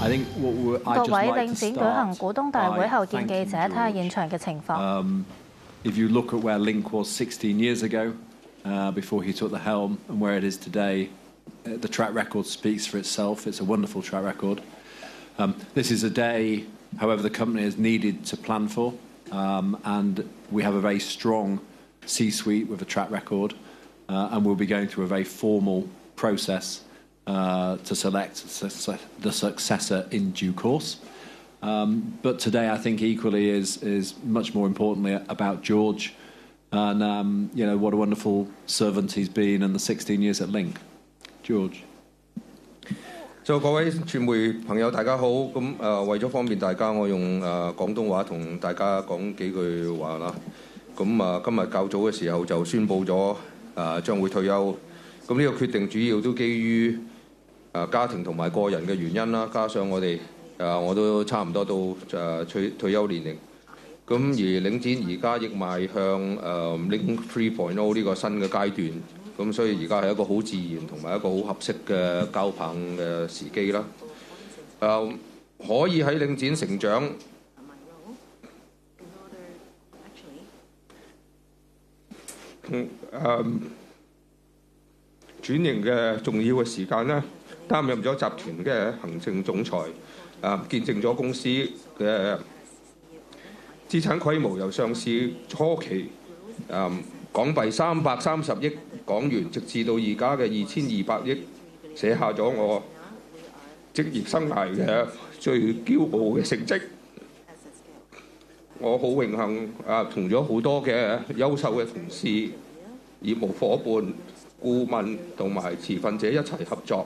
I think what I 各 just 位 like 領 to 展舉行 start 股東大會後見記 by 者， thanking 睇下現 George. 場嘅情況。 If you look at where Link was 16 years ago, before he took the helm, and where it is today, the track record speaks for itself. It's a wonderful track record. This is a day, however, the company is needed to plan for, and we have a very strong C-suite with a track record, and we'll be going through a very formal process to select the successor in due course. But today, I think equally is much more importantly about George, and you know what a wonderful servant he's been in the 16 years at Link. George. 各位傳媒朋友，大家好。咁為咗方便大家，我用廣東話同大家講幾句話啦。咁今日較早嘅時候就宣布咗將會退休。咁呢個決定主要都基於家庭同埋個人嘅原因啦，加上我都差唔多到退休年齡。咁而領展而家亦邁向Link 3.0 呢個新嘅階段。咁所以而家係一個好自然同埋一個好合適嘅交棒嘅時機啦。可以喺領展成長，轉型嘅重要嘅時間呢，擔任咗集團嘅行政總裁，見證咗公司嘅資產規模由上市初期港幣330億港元，直至到而家嘅2200億，寫下咗我職業生涯嘅最驕傲嘅成績。我好榮幸同咗好多嘅優秀嘅同事、業務夥伴、顧問同埋持份者一齊合作。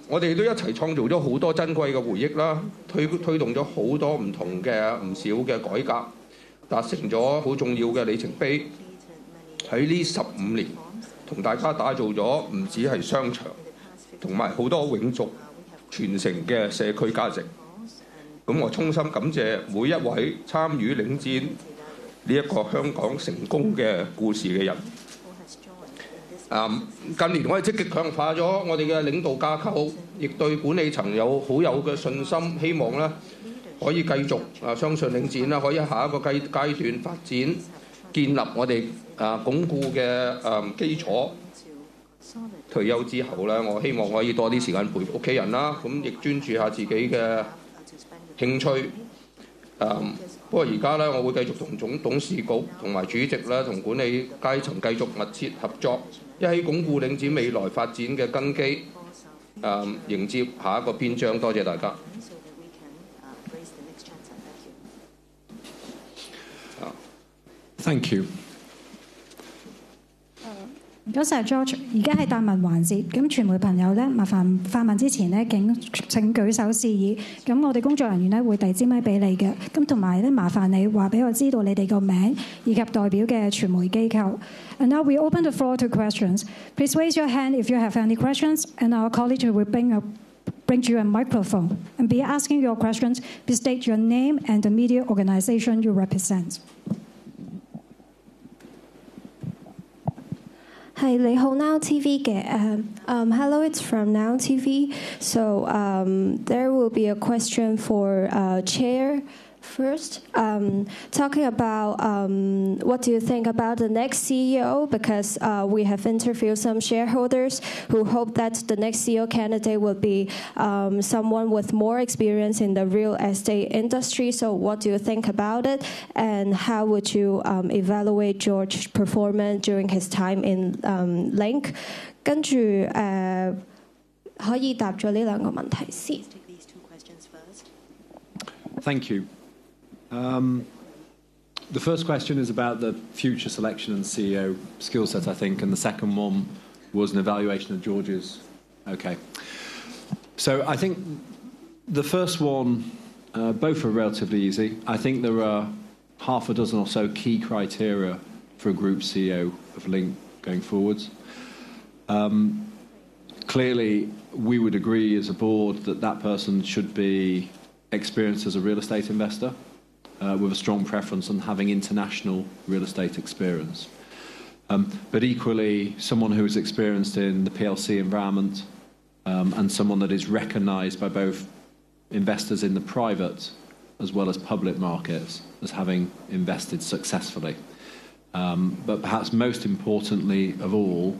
我哋都一齊創造咗好多珍貴嘅回憶啦，推動咗好多唔少嘅改革。達成咗好重要嘅里程碑，喺呢15年同大家打造咗唔止係商場，同埋好多永續傳承嘅社區價值。咁我衷心感謝每一位參與領展呢一個香港成功嘅故事嘅人。近年我哋積極強化咗我哋嘅領導架構，亦對管理層好有嘅信心，希望咧可以繼續相信領展啦，可以下一個階段發展，建立我哋鞏固嘅基礎。退休之後咧，我希望可以多啲時間陪屋企人啦，咁亦專注下自己嘅興趣。不過而家咧，我會繼續同董事局同埋主席咧，同管理階層繼續密切合作，一起鞏固領展未來發展嘅根基，迎接下一個篇章。多謝大家。Thank you. 唔該曬 George， 而家係答問環節，咁傳媒朋友咧，麻煩發問之前咧，請舉手示意，咁我哋工作人員咧會遞支咪俾你嘅，咁同埋咧麻煩你話俾我知道你哋個名以及代表嘅傳媒機構。And now we open the floor to questions. Please raise your hand if you have any questions, and our colleague will bring you a microphone. And be asking your questions, please state your name and the media organization you represent. 係你好 Now TV 嘅，Hello, it's from Now TV. So there will be a question for Chair first. Talking about what do you think about the next CEO? Because we have interviewed some shareholders who hope that the next CEO candidate will be someone with more experience in the real estate industry. So what do you think about it? And how would you evaluate George's performance during his time in Link? 跟住可以答咗呢兩個問題先。Thank you. The first question is about the future selection and CEO skill set, I think, and the second one was an evaluation of George's. Okay. So I think the first one, both are relatively easy. I think there are half a dozen or so key criteria for a group CEO of Link going forwards. Clearly, we would agree as a board that that person should be experienced as a real estate investor, with a strong preference on having international real estate experience. But equally, someone who is experienced in the PLC environment, and someone that is recognised by both investors in the private as well as public markets as having invested successfully. But perhaps most importantly of all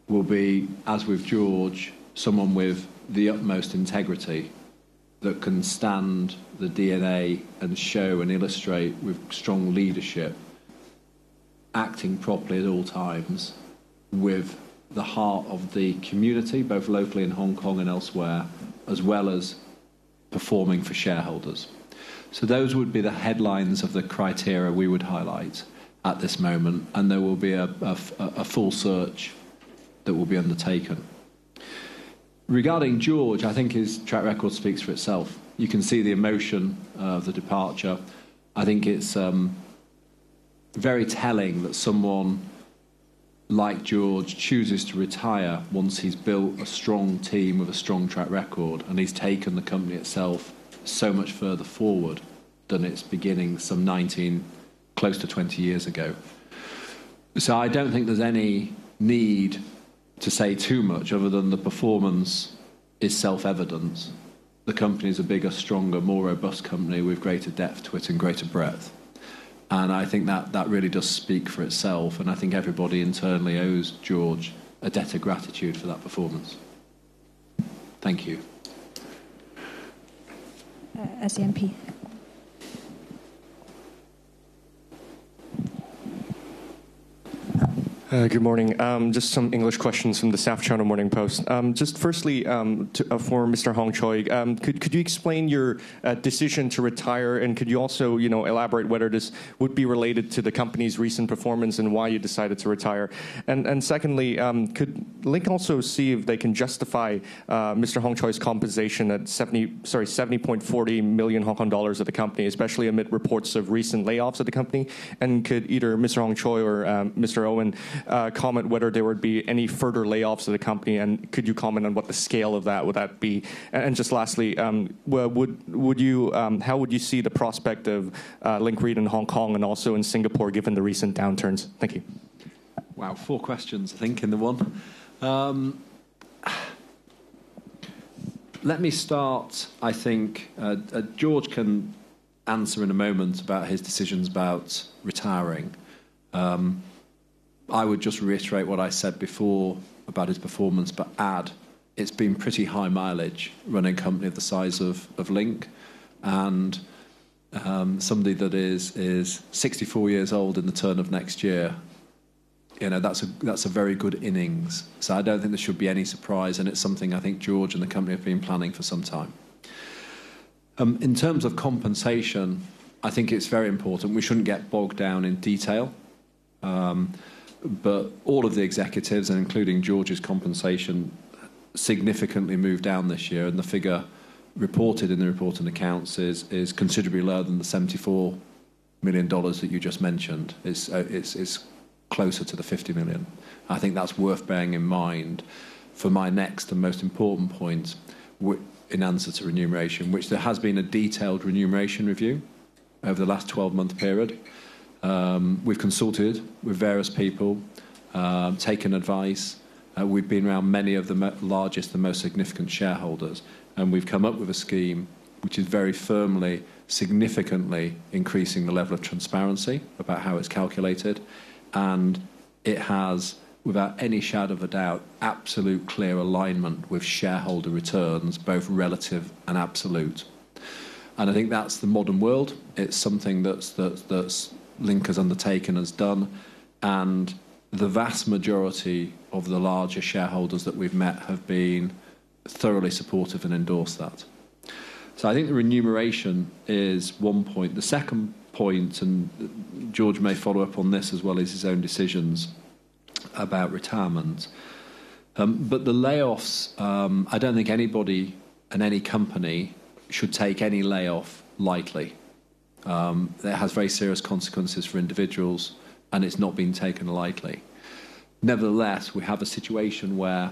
will be, as with George, someone with the utmost integrity that can stand the DNA and show and illustrate with strong leadership, acting properly at all times with the heart of the community, both locally in Hong Kong and elsewhere, as well as performing for shareholders. So those would be the headlines of the criteria we would highlight at this moment, and there will be a full search that will be undertaken. Regarding George, I think his track record speaks for itself. You can see the emotion of the departure. I think it's very telling that someone like George chooses to retire once he's built a strong team with a strong track record, and he's taken the company itself so much further forward than its beginning some 19, close to 20 years ago. So I don't think there's any need to say too much other than the performance is self-evident. The company is a bigger, stronger, more robust company with greater depth to it and greater breadth. And I think that really does speak for itself, and I think everybody internally owes George a debt of gratitude for that performance. Thank you. SCMP. Good morning. Just some English questions from the South China Morning Post. Just firstly, for Mr. Hong Choi, could you explain your decision to retire, and could you also, elaborate whether this would be related to the company's recent performance and why you decided to retire? And secondly, could Link also see if they can justify Mr. Hong Choi's compensation at 70.40 million Hong Kong dollars at the company, especially amid reports of recent layoffs at the company? And could either Mr. Hong Choi or Mr. Owen comment whether there would be any further layoffs of the company, and could you comment on what the scale of that would be? And just lastly, how would you see the prospect of Link REIT in Hong Kong and also in Singapore given the recent downturns? Thank you. Wow, 4 questions, I think, in the one. Let me start, I think, George can answer in a moment about his decisions about retiring. I would just reiterate what I said before about his performance, but add it's been pretty high mileage running a company of the size of Link, and somebody that is 64 years old in the turn of next year. That's a very good innings. So I don't think there should be any surprise, and it's something I think George and the company have been planning for some time. In terms of compensation, I think it's very important. We shouldn't get bogged down in detail. But all of the executives, and including George's compensation, significantly moved down this year, and the figure reported in the report and accounts is considerably lower than the $74 million that you just mentioned. It's closer to the 50 million. I think that's worth bearing in mind for my next and most important point in answer to remuneration, which there has been a detailed remuneration review over the last 12-month period. We've consulted with various people, taken advice. We've been around many of the largest and most significant shareholders, and we've come up with a scheme which is very firmly, significantly increasing the level of transparency about how it's calculated, and it has, without any shadow of a doubt, absolute clear alignment with shareholder returns, both relative and absolute. And I think that's the modern world. It's something that's Link has undertaken, has done, and the vast majority of the larger shareholders that we've met have been thoroughly supportive and endorsed that. So I think the remuneration is one point. The second point, and George may follow up on this as well as his own decisions about retirement, but the layoffs, I don't think anybody and any company should take any layoff lightly. It has very serious consequences for individuals, and it's not been taken lightly. Nevertheless, we have a situation where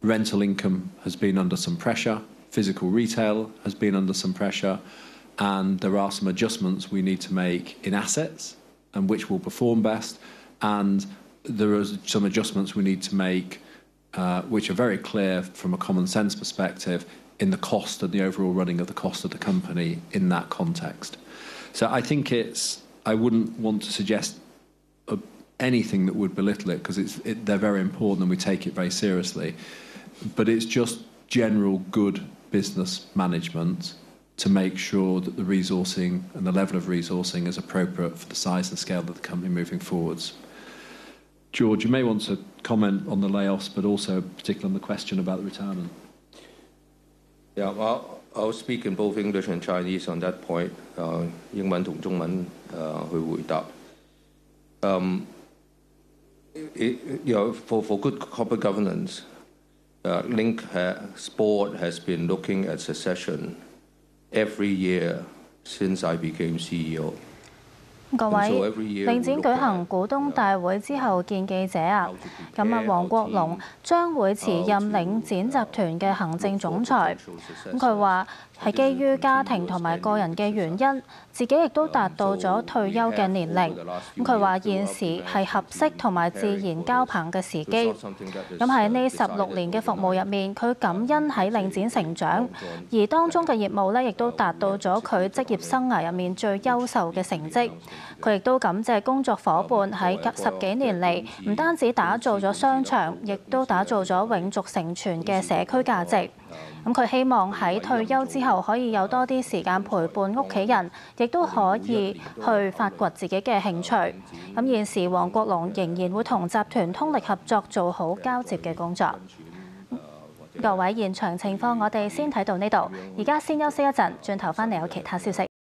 rental income has been under some pressure, physical retail has been under some pressure, and there are some adjustments we need to make in assets and which will perform best, and there are some adjustments we need to make which are very clear from a common sense perspective in the cost and the overall running of the cost of the company in that context. So I think I wouldn't want to suggest anything that would belittle it, because they're very important and we take it very seriously. But it's just general good business management to make sure that the resourcing and the level of resourcing is appropriate for the size and scale of the company moving forwards. George, you may want to comment on the layoffs, but also particularly on the question about the retirement. Yeah, well, I'll speak in both English and Chinese on that point. 英文同中文去回答。For good corporate governance, Link's board has been looking at succession every year since I became CEO. 各位，領展舉行股東大會之後見記者啊，王國龍將會辭任領展集團嘅行政總裁。佢話係基於家庭同埋個人嘅原因，自己亦都達到咗退休嘅年齡。佢話現時係合適同埋自然交棒嘅時機。喺呢16年嘅服務入面，佢感恩喺領展成長，而當中嘅業務咧亦都達到咗佢職業生涯入面最優秀嘅成績。佢亦都感謝工作伙伴喺10幾年嚟，唔單止打造咗商場，亦都打造咗永續成傳嘅社區價值。佢希望喺退休之後可以有多啲時間陪伴屋企人，亦都可以去發掘自己嘅興趣。現時王國龍仍然會同集團通力合作，做好交接嘅工作。各位，現場情況我哋先睇到呢度，而家先休息一陣，轉頭翻嚟有其他消息。